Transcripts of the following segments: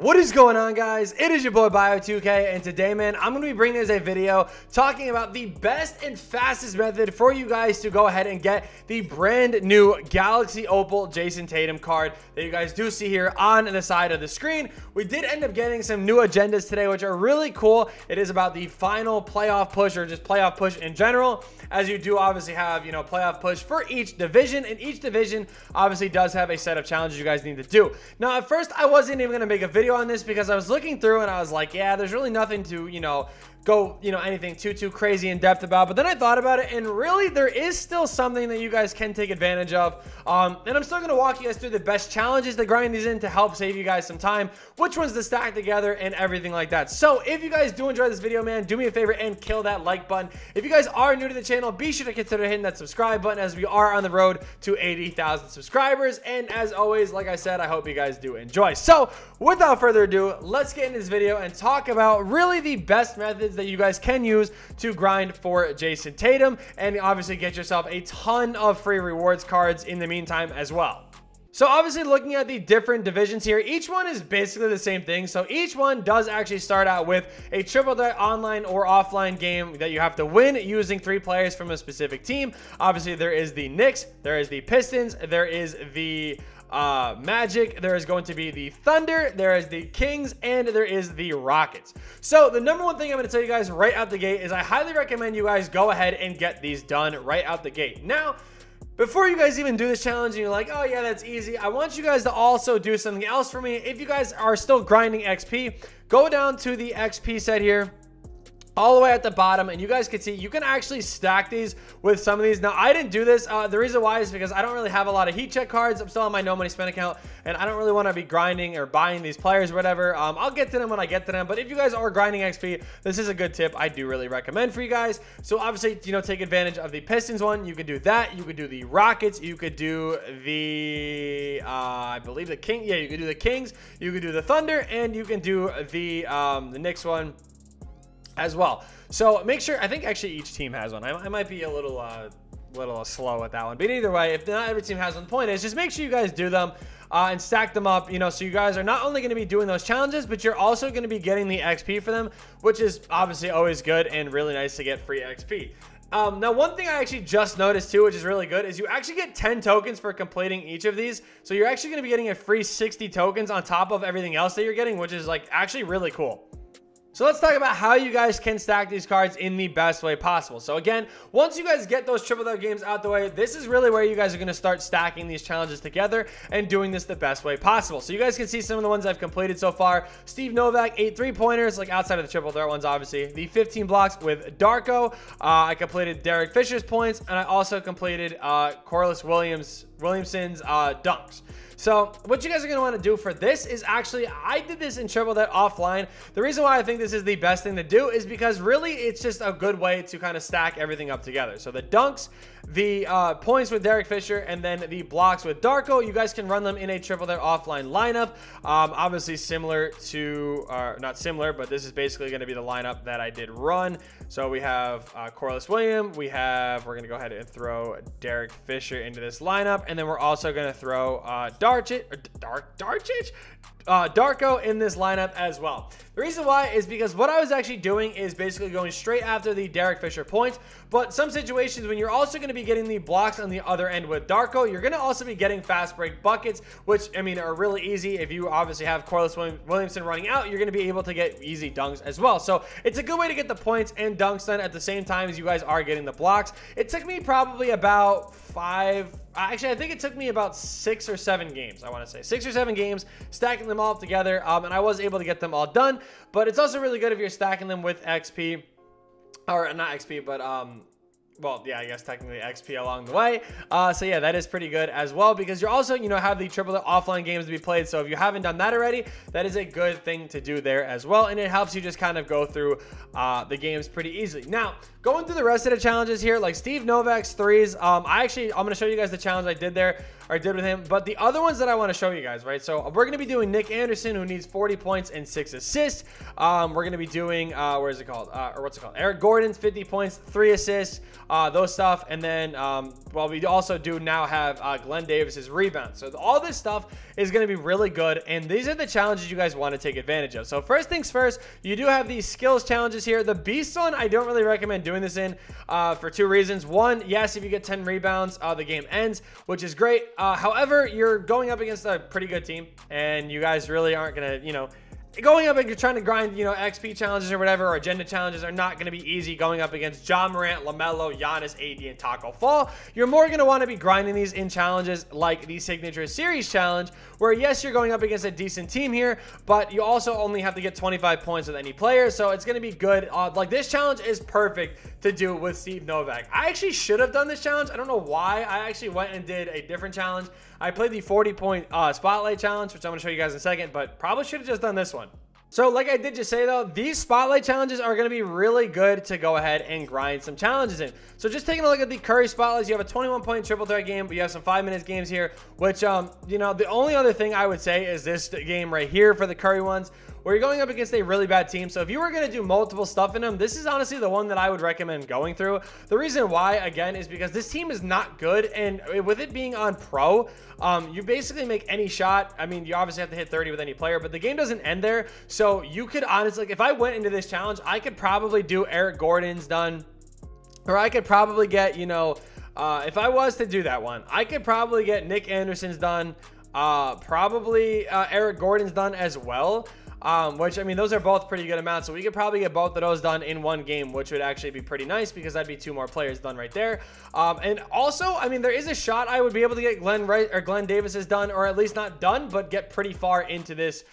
What is going on, guys? It is your boy Bio2k, and today, man, I'm going to be bringing us a video talking about the best and fastest method for you guys to go ahead and get the brand new Galaxy Opal Jayson Tatum card that you guys do see here on the side of the screen. We did end up getting some new agendas today, which are really cool. It is about the final playoff push, or just playoff push in general, as you do obviously have, playoff push for each division, and each division obviously does have a set of challenges you guys need to do. Now, at first, I wasn't even going to make a video on this because I was looking through and I was like, yeah, there's really nothing to, go, anything too crazy in depth about. But then I thought about it, and really there is still something that you guys can take advantage of. And I'm still going to walk you guys through the best challenges to grind these in to help save you guys some time, which ones to stack together and everything like that. So if you guys do enjoy this video, man, do me a favor and kill that like button. If you guys are new to the channel, be sure to consider hitting that subscribe button, as we are on the road to 80,000 subscribers. And as always, like I said, I hope you guys do enjoy. So without further ado, let's get into this video and talk about really the best methods that you guys can use to grind for Jayson Tatum, and obviously get yourself a ton of free rewards cards in the meantime as well. So obviously, looking at the different divisions here, each one is basically the same thing. So each one does actually start out with a triple threat online or offline game that you have to win using 3 players from a specific team. Obviously, there is the Knicks, there is the Pistons, there is the Magic, there is going to be the Thunder, there is the Kings, and there is the Rockets. So the number one thing I'm going to tell you guys right out the gate is I highly recommend you guys go ahead and get these done right out the gate. Now, before you guys even do this challenge and you're like, oh yeah, that's easy, I want you guys to also do something else for me. If you guys are still grinding XP, go down to the XP set here, all the way at the bottom, and you guys can see you can actually stack these with some of these. Now, I didn't do this. The reason why is because I don't really have a lot of heat check cards. I'm still on my no money spend account, and I don't really want to be grinding or buying these players or whatever. I'll get to them when I get to them, but if you guys are grinding XP, this is a good tip I do really recommend for you guys. So obviously, take advantage of the Pistons one. You could do that. You could do the Rockets. You could do the I believe the King. Yeah, you could do the Kings. You could do the Thunder, and you can do the Knicks one as well. So make sure, I think actually each team has one. I might be a little slow with that one, but either way, if not every team has one, the point is just make sure you guys do them and stack them up, so you guys are not only going to be doing those challenges, but you're also going to be getting the XP for them, which is obviously always good and really nice to get free XP. Now, one thing I actually just noticed too, which is really good, is you actually get 10 tokens for completing each of these. So you're actually going to be getting a free 60 tokens on top of everything else that you're getting, which is like actually really cool. So let's talk about how you guys can stack these cards in the best way possible. So again, once you guys get those triple threat games out the way, this is really where you guys are going to start stacking these challenges together and doing this the best way possible. So you guys can see some of the ones I've completed so far. Steve Novak, 8 3-pointers, like outside of the triple threat ones, obviously. The 15 blocks with Darko. I completed Derek Fisher's points, and I also completed Corliss Williamson's dunks. So what you guys are going to want to do for this is actually, I did this in triple threat offline. The reason why I think this is the best thing to do is because really it's just a good way to kind of stack everything up together. So the dunks, the points with Derek Fisher, and then the blocks with Darko, you guys can run them in a triple threat offline lineup. Obviously similar to, not similar, but this is basically going to be the lineup that I did run. So we have Corliss Williams, we're going to go ahead and throw Derek Fisher into this lineup, and then we're also going to throw Darko in this lineup as well. The reason why is because what I was actually doing is basically going straight after the Derek Fisher points, but some situations when you're also going to be getting the blocks on the other end with Darko, you're going to also be getting fast break buckets, which I mean are really easy. If you obviously have Corliss Williamson running out, you're going to be able to get easy dunks as well. So it's a good way to get the points and dunks done at the same time as you guys are getting the blocks. It took me probably about actually, I think it took me about 6 or 7 games. I want to say 6 or 7 games, stacking them all together, and I was able to get them all done. But it's also really good if you're stacking them with XP, or not XP, but well, yeah, I guess technically XP along the way. So yeah, that is pretty good as well, because you're also, have the triple offline games to be played. So if you haven't done that already, that is a good thing to do there as well. And it helps you just kind of go through the games pretty easily. Now, going through the rest of the challenges here, like Steve Novak's threes, I'm going to show you guys the challenge I did there, or I did with him. But the other ones that I want to show you guys, right? So we're going to be doing Nick Anderson, who needs 40 points and 6 assists. We're going to be doing, what's it called? Eric Gordon's 50 points, 3 assists. those stuff. And then, well, we also do now have Glenn Davis's rebound. So all this stuff is going to be really good. And these are the challenges you guys want to take advantage of. So first things first, you do have these skills challenges here. The Beast one, I don't really recommend doing this in for 2 reasons. One, yes, if you get 10 rebounds, the game ends, which is great. However, you're going up against a pretty good team, and you guys really aren't going to, you know, going up and you're trying to grind, you know, XP challenges or whatever, or agenda challenges are not going to be easy going up against Ja Morant, LaMelo, Giannis, AD, and Taco Fall. You're more going to want to be grinding these in challenges like the Signature Series Challenge, where yes, you're going up against a decent team here, but you also only have to get 25 points with any player, so it's going to be good. Like, this challenge is perfect to do with Steve Novak. I actually should have done this challenge. I don't know why. I actually went and did a different challenge. I played the 40-point Spotlight Challenge, which I'm going to show you guys in a second, but probably should have just done this one. So like I did just say though, these Spotlight challenges are going to be really good to go ahead and grind some challenges in. So just taking a look at the Curry Spotlights, you have a 21-point triple threat game, but you have some 5-minute games here, which, you know, the only other thing I would say is this game right here for the Curry ones, where you're going up against a really bad team. So if you were going to do multiple stuff in them, this is honestly the one that I would recommend going through. The reason why, again, is because this team is not good, and with it being on pro, you basically make any shot. I mean, you obviously have to hit 30 with any player, but the game doesn't end there. So you could honestly, like, if I went into this challenge, I could probably do Eric Gordon's done, or I could probably get, you know, if I was to do that one, I could probably get Nick Anderson's done, probably Eric Gordon's done as well. Which, I mean, those are both pretty good amounts. So we could probably get both of those done in one game, which would actually be pretty nice because that'd be 2 more players done right there. And also, I mean, there is a shot I would be able to get Glenn Davis's done, or at least not done, but get pretty far into this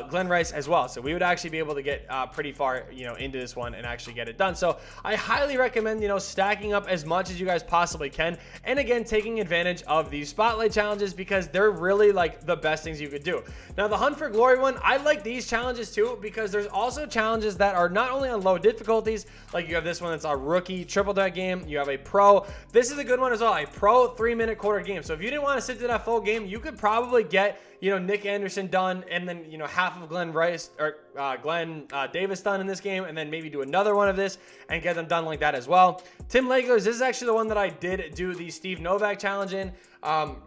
Glenn Rice as well. So we would actually be able to get pretty far, you know, into this one and actually get it done. So I highly recommend, you know, stacking up as much as you guys possibly can. And again, taking advantage of these Spotlight challenges because they're really like the best things you could do. Now, the Hunt for Glory one, I like these challenges too because there's also challenges that are not only on low difficulties, like you have this one that's a rookie triple threat game. You have a pro. This is a good one as well, a pro 3-minute quarter game. So if you didn't want to sit to that full game, you could probably get, you know, Nick Anderson done, and then, you know, half of Glenn Rice or Glenn Davis done in this game, and then maybe do another one of this and get them done like that as well. Tim Legler's, this is actually the one that I did do the Steve Novak challenge in.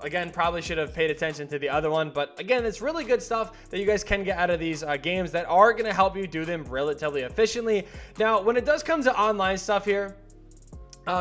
Again, probably should have paid attention to the other one, but again, it's really good stuff that you guys can get out of these games that are going to help you do them relatively efficiently. Now, when it does come to online stuff here,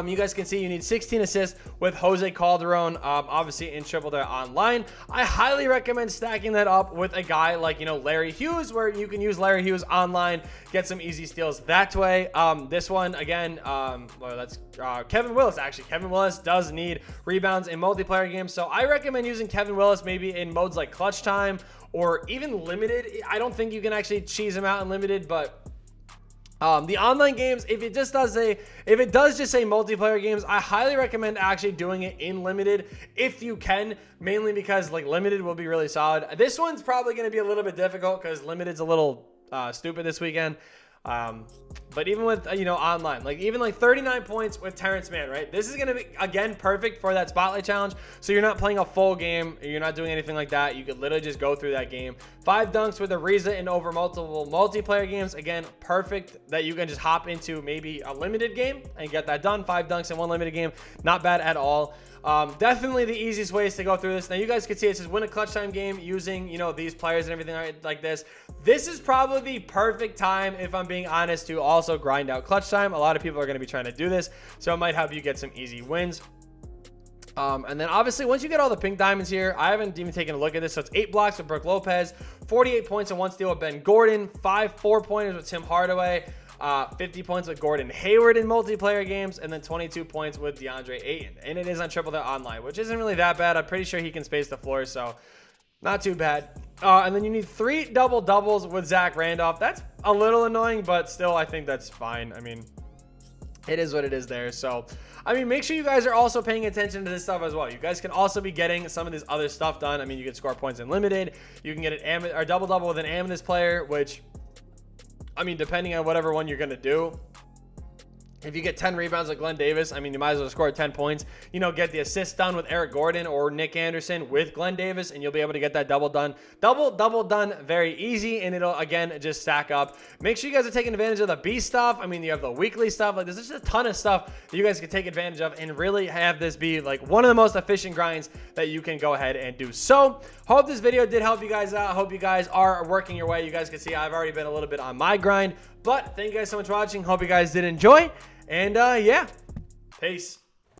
you guys can see you need 16 assists with Jose Calderon, obviously in Triple Threat Online. I highly recommend stacking that up with a guy like, you know, Larry Hughes, where you can use Larry Hughes online, get some easy steals that way. This one, again, well, that's Kevin Willis, actually. Kevin Willis does need rebounds in multiplayer games, so I recommend using Kevin Willis maybe in modes like Clutch Time or even Limited. I don't think you can actually cheese him out in Limited, but the online games, if it does just say multiplayer games, I highly recommend actually doing it in Limited if you can, mainly because like Limited will be really solid. This one's probably going to be a little bit difficult because Limited's a little stupid this weekend. But even with, you know, online, like even like 39 points with Terrence Mann, right? This is going to be, again, perfect for that Spotlight challenge. So you're not playing a full game. You're not doing anything like that. You could literally just go through that game. 5 dunks with Ariza and over multiple multiplayer games. Again, perfect that you can just hop into maybe a limited game and get that done. 5 dunks in 1 limited game. Not bad at all. Definitely the easiest ways to go through this. Now you guys can see it says win a clutch time game using, you know, these players and everything like this. This is probably the perfect time, if I'm being honest, to also grind out clutch time. A lot of people are going to be trying to do this, so it might help you get some easy wins. And then obviously once you get all the pink diamonds here, I haven't even taken a look at this. So it's 8 blocks with Brook Lopez, 48 points and 1 steal with Ben Gordon, 5 4-pointers with Tim Hardaway, 50 points with Gordon Hayward in multiplayer games, and then 22 points with DeAndre Ayton. And it is on Triple Threat Online, which isn't really that bad. I'm pretty sure he can space the floor, so not too bad. And then you need 3 double-doubles with Zach Randolph. That's a little annoying, but still I think that's fine. I mean, it is what it is there. So, I mean, make sure you guys are also paying attention to this stuff as well. You guys can also be getting some of this other stuff done. I mean, you can score points in limited. You can get an double-double with an Amethyst player, which, I mean, depending on whatever one you're going to do, If you get 10 rebounds like Glenn Davis, I mean, you might as well score 10 points. You know, get the assist done with Eric Gordon or Nick Anderson with Glenn Davis, and you'll be able to get that double done very easy, and it'll, again, just stack up. Make sure you guys are taking advantage of the B stuff. I mean, you have the weekly stuff. Like, there's just a ton of stuff that you guys can take advantage of and really have this be, like, one of the most efficient grinds that you can go ahead and do. So, hope this video did help you guys out. Hope you guys are working your way. You guys can see I've already been a little bit on my grind, but thank you guys so much for watching. Hope you guys did enjoy. And yeah, peace.